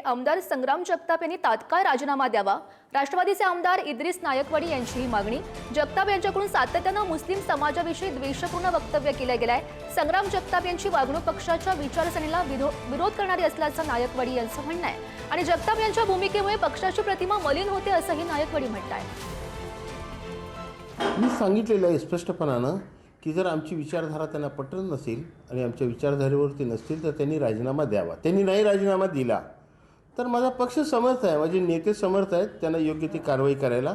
आमदार संग्राम जगताप यांनी तात्काळ राजीनामा द्यावा। राष्ट्रवादीचे आमदार इद्रिस नायकवडी यांची ही मागणी। जगताप यांच्याकडून सातत्यानं मुस्लिम समाजाविषयी द्वेषपूर्ण वक्तव्य केले गेले आहे। संग्राम जगताप यांची वागणूक पक्षाच्या विचारसरणीला विरोध करणारी असल्याचं नायकवडी यांचं म्हणणं आहे आणि जगताप यांच्या भूमिकेमुळे पक्षाची प्रतिमा मलिन होते असंही नायकवडी म्हणतात। मी सांगितलेलं आहे स्पष्टपणानं की जर आमची विचारधारा त्यांना पटत नसेल आणि आमच्या विचारधारेवरती नसतील तर त्यांनी राजीनामा द्यावा। त्यांनी नाही राजीनामा दिला तर माझा पक्ष समर्थ आहे, माझे नेते समर्थ आहेत त्यांना योग्य ती कारवाई करायला,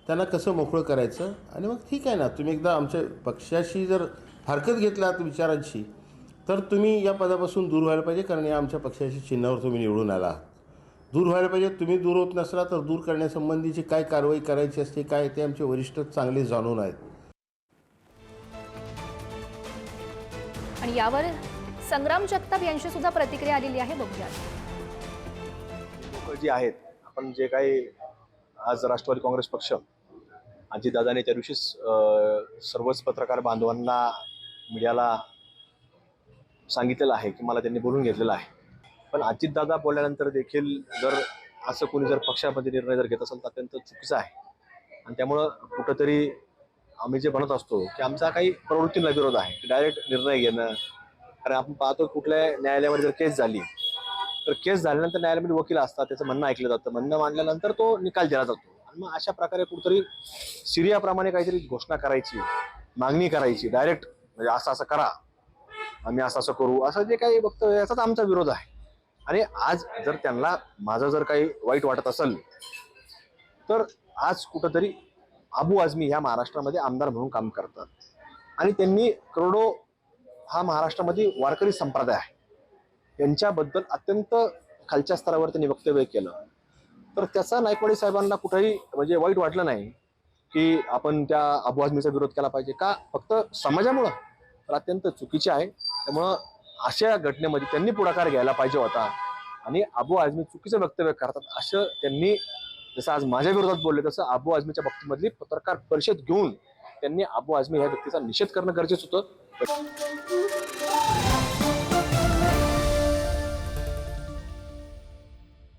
त्यांना कसं मोकळं करायचं। आणि मग ठीक आहे ना, तुम्ही एकदा आमच्या पक्षाशी जर हरकत घेतलात विचारांची तर तुम्ही या पदापासून दूर व्हायला पाहिजे, कारण या आमच्या पक्षाच्या चिन्हावर तुम्ही निवडून आला। दूर व्हायला पाहिजे। तुम्ही दूर होत नसला तर दूर करण्यासंबंधीची काय कारवाई करायची असते काय ते आमचे वरिष्ठ चांगले जाणून आहेत। आणि यावर संग्राम जगताप यांची सुद्धा प्रतिक्रिया आलेली आहे, बघूया। लोक जी आहेत, आपण जे काही आज राष्ट्रवादी काँग्रेस पक्ष अजितदादांनी त्या दिवशीच सर्वच पत्रकार बांधवांना मीडियाला सांगितलेलं आहे की मला त्यांनी बोलून घेतलेलं आहे। पण अजितदादा बोलल्यानंतर देखील जर असं कोणी जर पक्षामध्ये निर्णय जर घेत असेल तर अत्यंत चुकीचं आहे। आणि त्यामुळं कुठंतरी आम्ही जे म्हणत असतो की आमचा काही प्रवृत्तींना विरोध आहे की डायरेक्ट निर्णय घेणं, कारण आपण पाहतो कुठल्या न्यायालयामध्ये जर केस झाली तर केस झाल्यानंतर न्यायालयामध्ये वकील असतात, त्याचं म्हणणं ऐकलं जातं, म्हणणं मांडल्यानंतर तो निकाल दिला जातो। आणि मग अशा प्रकारे कुठेतरी सिरियाप्रमाणे काहीतरी घोषणा करायची, मागणी करायची डायरेक्ट, म्हणजे असं असं करा, आम्ही असं असं करू, असं जे काही वक्तव्य याचाच आमचा विरोध आहे। आणि आज जर त्यांना माझं जर काही वाईट वाटत असेल तर आज कुठंतरी अबू आझमी ह्या महाराष्ट्रामध्ये आमदार म्हणून काम करतात आणि त्यांनी करोडो हा महाराष्ट्रामध्ये वारकरी संप्रदाय आहे यांच्याबद्दल अत्यंत खालच्या स्तरावर त्यांनी वक्तव्य केलं, तर त्याचा नायकवडी साहेबांना कुठेही म्हणजे वाईट वाटलं नाही की आपण त्या अबू आझमीचा विरोध केला पाहिजे का, फक्त समाजामुळं, तर अत्यंत चुकीचे आहे। त्यामुळं अशा घटनेमध्ये त्यांनी पुढाकार घ्यायला पाहिजे होता। आणि अबू आझमी चुकीचं वक्तव्य करतात असं त्यांनी, जसं आज माझ्या विरोधात बोलले तसं अबू आझमीच्या बाबतीमधली पत्रकार परिषद घेऊन त्यांनी अबू आझमी ह्या व्यक्तीचा निषेध करणं गरजेचं होतं।